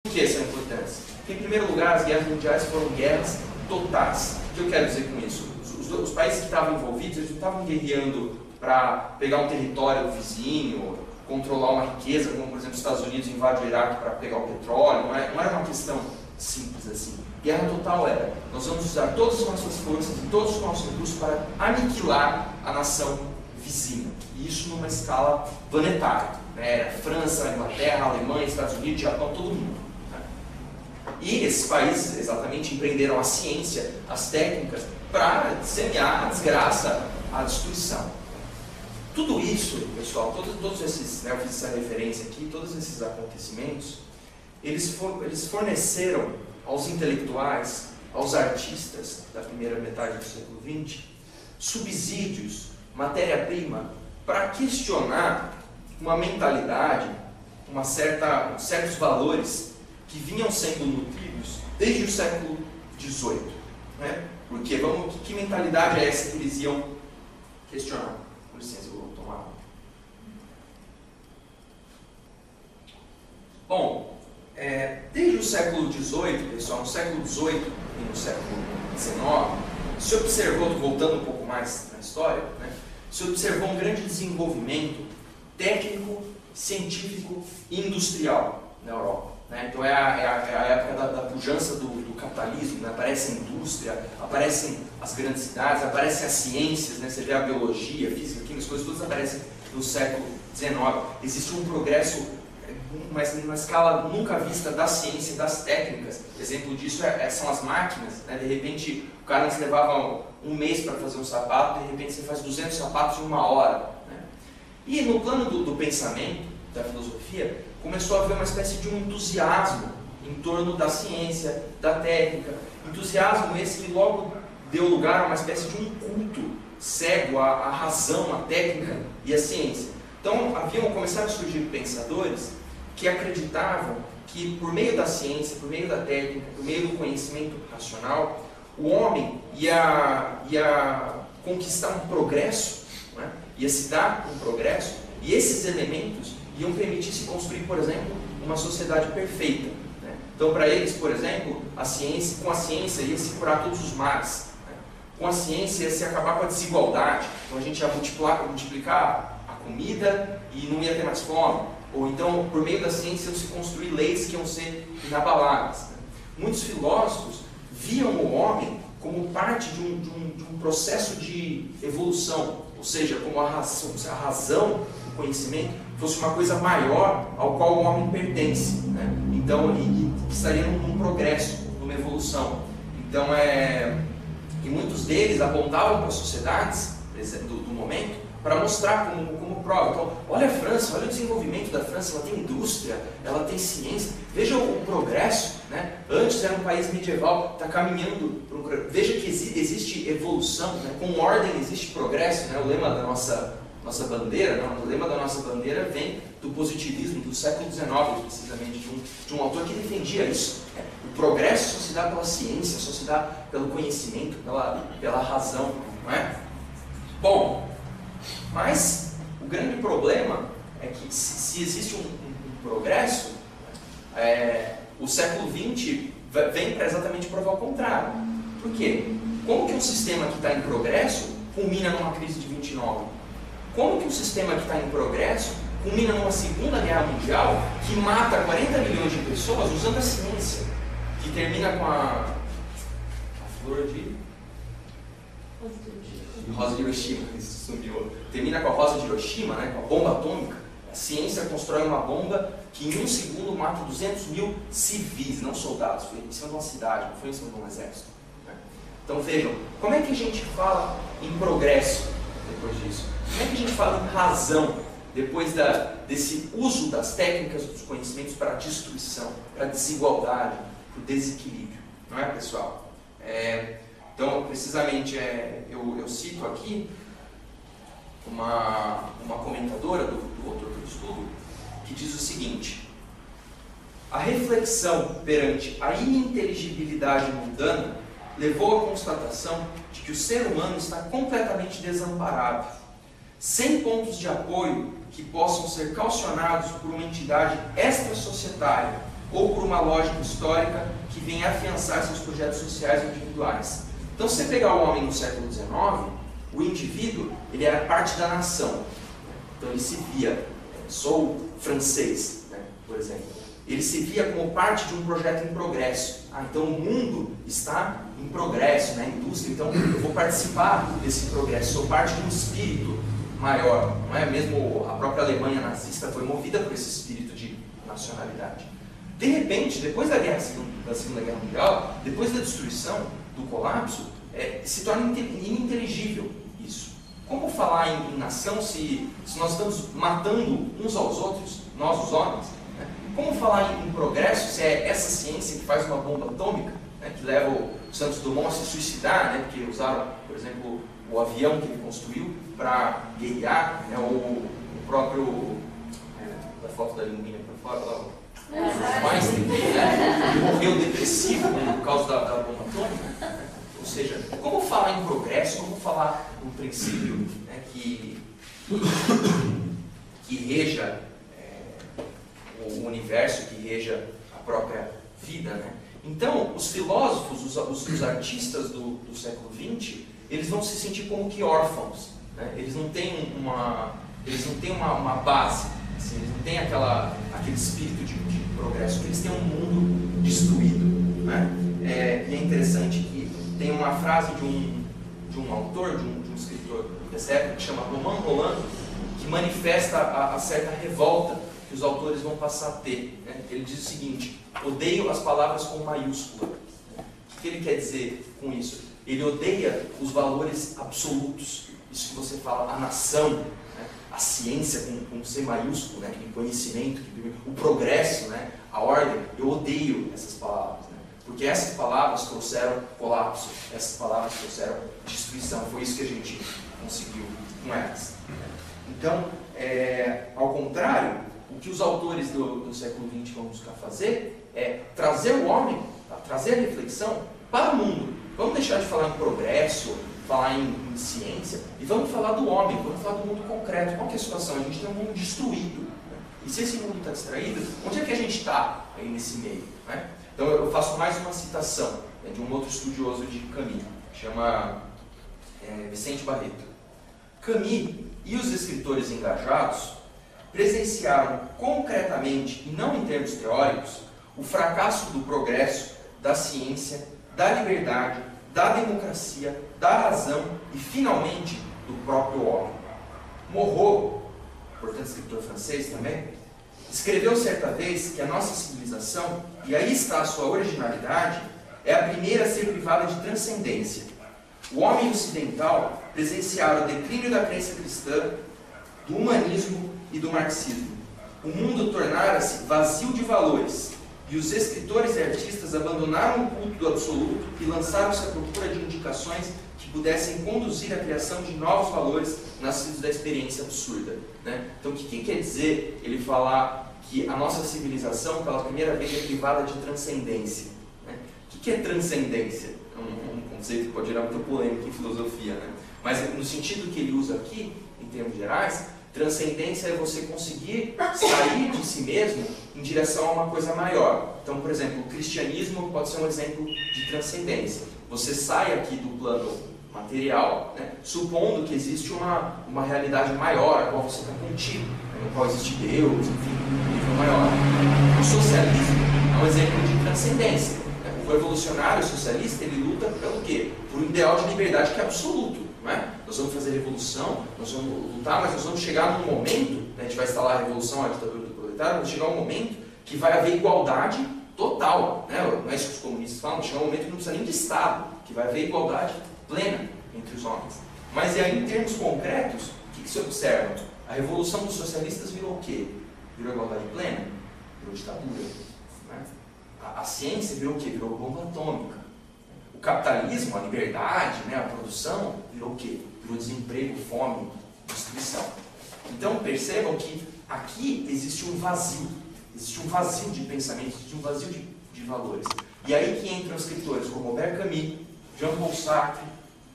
Por que essa importância? Porque, em primeiro lugar, as guerras mundiais foram guerras totais. O que eu quero dizer com isso? Os países que estavam envolvidos, eles não estavam guerreando para pegar um território do vizinho, controlar uma riqueza, como, por exemplo, os Estados Unidos invadem o Iraque para pegar o petróleo. Não era uma questão simples assim. Guerra total era: nós vamos usar todas as nossas forças e todos os nossos recursos para aniquilar a nação vizinha. E isso numa escala planetária. Era França, Inglaterra, Alemanha, Estados Unidos, Japão, todo mundo. E esses países exatamente empreenderam a ciência, as técnicas, para semear a desgraça, a destruição. Tudo isso, pessoal, todos esses, eu fiz essa referência aqui, todos esses acontecimentos, eles forneceram aos intelectuais, aos artistas da primeira metade do século XX, subsídios, matéria-prima, para questionar uma mentalidade, certos valores que vinham sendo nutridos desde o século XVIII. Né? Porque, que mentalidade é essa que eles iam questionar? Com licença, eu vou tomar água. Bom, desde o século XVIII, pessoal, no século XVIII e no século XIX, se observou, voltando um pouco mais na história, né, se observou um grande desenvolvimento técnico, científico e industrial na Europa. Né? Então é a época da pujança do capitalismo, né? Aparece a indústria, aparecem as grandes cidades, aparecem as ciências, né? Você vê a biologia, a física, a química, as coisas todas aparecem no século XIX. Existe um progresso, mas numa escala nunca vista da ciência e das técnicas. Exemplo disso são as máquinas. Né? De repente, o cara antes levava um mês para fazer um sapato, de repente você faz 200 sapatos em 1 hora. Né? E no plano do pensamento, da filosofia, começou a haver uma espécie de um entusiasmo em torno da ciência, da técnica. Entusiasmo esse que logo deu lugar a uma espécie de um culto cego à razão, à técnica e à ciência. Então, começaram a surgir pensadores que acreditavam que, por meio da ciência, por meio da técnica, por meio do conhecimento racional, o homem ia conquistar um progresso, né? Ia se dar um progresso, e esses elementos iam permitir se construir, por exemplo, uma sociedade perfeita. Né? Então, para eles, por exemplo, com a ciência ia se curar todos os males. Né? Com a ciência ia se acabar com a desigualdade. Então, a gente ia multiplicar a comida e não ia ter mais fome. Ou então, por meio da ciência, iam se construir leis que iam ser inabaláveis. Né? Muitos filósofos viam o homem como parte de um processo de evolução, ou seja, como a razão, o conhecimento, fosse uma coisa maior ao qual o homem pertence. Né? Então, e estaria num progresso, numa evolução. Então, e muitos deles apontavam para as sociedades do momento para mostrar como prova. Então, olha a França, olha o desenvolvimento da França, ela tem indústria, ela tem ciência, veja o progresso. Né? Antes era um país medieval, está caminhando para veja que existe evolução, né? Com ordem existe progresso. Né? O lema da nossa bandeira, não, o lema da nossa bandeira vem do positivismo do século XIX, precisamente, de um autor que defendia isso. Né? O progresso só se dá pela ciência, só se dá pelo conhecimento, pela razão. Não é? Bom, mas o grande problema é que se existe um progresso, o século XX vem para exatamente provar o contrário. Por quê? Como que um sistema que está em progresso culmina numa crise de 29? Como que um sistema que está em progresso culmina numa Segunda Guerra Mundial que mata 40 milhões de pessoas usando a ciência, que termina com a flor de rosa de Hiroshima, isso sumiu. Termina com a rosa de Hiroshima, né, com a bomba atômica. A ciência constrói uma bomba que em 1 segundo mata 200 mil civis, não soldados. Foi em cima de uma cidade, não foi em cima de um exército. Né? Então vejam, como é que a gente fala em progresso depois disso? Como é que a gente fala em razão depois desse uso das técnicas dos conhecimentos para a destruição, para a desigualdade, para o desequilíbrio? Não é, pessoal? Então, precisamente, eu cito aqui uma comentadora do autor do estudo que diz o seguinte: a reflexão perante a ininteligibilidade mundana levou à constatação de que o ser humano está completamente desamparado, sem pontos de apoio que possam ser caucionados por uma entidade extra-societária ou por uma lógica histórica que vem afiançar seus projetos sociais individuais. Então, se você pegar o homem no século XIX, o indivíduo ele era parte da nação. Então, ele se via, sou francês, né, por exemplo. Ele se via como parte de um projeto em progresso. Então o mundo está em progresso, né? A indústria, então eu vou participar desse progresso, sou parte de um espírito maior. Não é? Mesmo a própria Alemanha nazista foi movida por esse espírito de nacionalidade. De repente, depois da Segunda Guerra Mundial, depois da destruição, do colapso, se torna ininteligível isso. Como falar em nação se nós estamos matando uns aos outros, nós os homens? Como falar em progresso se é essa ciência que faz uma bomba atômica, né, que leva o Santos Dumont a se suicidar, né, porque usaram, por exemplo, o avião que ele construiu para guerrear, né, o próprio, da foto da linguinha para fora, lá, o Einstein, né, ele morreu depressivo, né, por causa da bomba atômica. Ou seja, como falar em progresso, como falar um princípio, né, que reja o universo, que reja a própria vida, né? Então, os filósofos, os artistas do século XX, eles vão se sentir como que órfãos, né? Eles não têm uma base, assim, eles não têm aquele espírito de progresso, eles têm um mundo destruído, né? E é interessante que tem uma frase de um autor, de um escritor dessa época, que chama Romain Rolland, que manifesta a certa revolta que os autores vão passar a ter, né? Ele diz o seguinte: odeio as palavras com maiúscula. O que ele quer dizer com isso? Ele odeia os valores absolutos. Isso que você fala, a nação, né? A ciência com C maiúsculo, né? O conhecimento, o progresso, né? A ordem. Eu odeio essas palavras, né? Porque essas palavras trouxeram colapso, essas palavras trouxeram destruição. Foi isso que a gente conseguiu com elas. Então, ao contrário, o que os autores do século XX vão buscar fazer é trazer o homem, trazer a reflexão para o mundo. Vamos deixar de falar em progresso, falar em ciência, e vamos falar do homem, vamos falar do mundo concreto. Qual que é a situação? A gente tem um mundo destruído, né? E se esse mundo está distraído, onde é que a gente está aí nesse meio, né? Então eu faço mais uma citação, né, de um outro estudioso de Camus, que chama Vicente Barreto. Camus e os escritores engajados presenciaram concretamente, e não em termos teóricos, o fracasso do progresso, da ciência, da liberdade, da democracia, da razão e, finalmente, do próprio homem. Moreau, portanto escritor francês também, escreveu certa vez que a nossa civilização, e aí está a sua originalidade, é a primeira a ser privada de transcendência. O homem ocidental presenciara o declínio da crença cristã, do humanismo e do marxismo. O mundo tornara-se vazio de valores, e os escritores e artistas abandonaram o culto do absoluto e lançaram-se à procura de indicações que pudessem conduzir à criação de novos valores nascidos da experiência absurda, né? Então, o que quer dizer ele falar que a nossa civilização, pela primeira vez, é privada de transcendência, né? O que é transcendência? É um conceito que pode gerar muita polêmica em filosofia, né? Mas no sentido que ele usa aqui, em termos gerais, transcendência é você conseguir sair de si mesmo em direção a uma coisa maior. Então, por exemplo, o cristianismo pode ser um exemplo de transcendência. Você sai aqui do plano material, né, supondo que existe uma realidade maior, a qual você está contigo, né, no qual existe Deus, enfim, um nível maior. O socialismo é um exemplo de transcendência. Né? O revolucionário socialista, ele luta pelo quê? Por um ideal de liberdade que é absoluto. Não é? Nós vamos fazer revolução, nós vamos lutar, mas nós vamos chegar num momento, né, a gente vai instalar a revolução, a ditadura do proletário, vamos chegar um momento que vai haver igualdade total, né? Não é isso que os comunistas falam, vai chegar um momento que não precisa nem de Estado, que vai haver igualdade plena entre os homens. Mas e aí, em termos concretos, o que se observa? A revolução dos socialistas virou o quê? Virou igualdade plena? Virou ditadura. Né? A ciência virou o quê? Virou bomba atômica. O capitalismo, a liberdade, né, a produção, virou o quê? Virou desemprego, fome, destruição. Então percebam que aqui existe um vazio de pensamento, existe um vazio de valores. E aí que entram escritores como Albert Camus, Jean-Paul Sartre,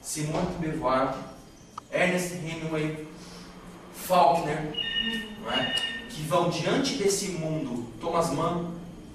Simone de Beauvoir, Ernest Hemingway, Faulkner, não é? Que vão diante desse mundo, Thomas Mann,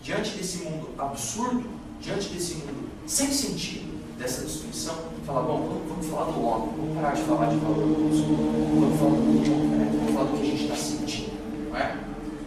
diante desse mundo absurdo, diante desse mundo sem sentido, dessa destruição, fala, bom, vamos falar do homem, vamos parar de falar de valor, vamos falar do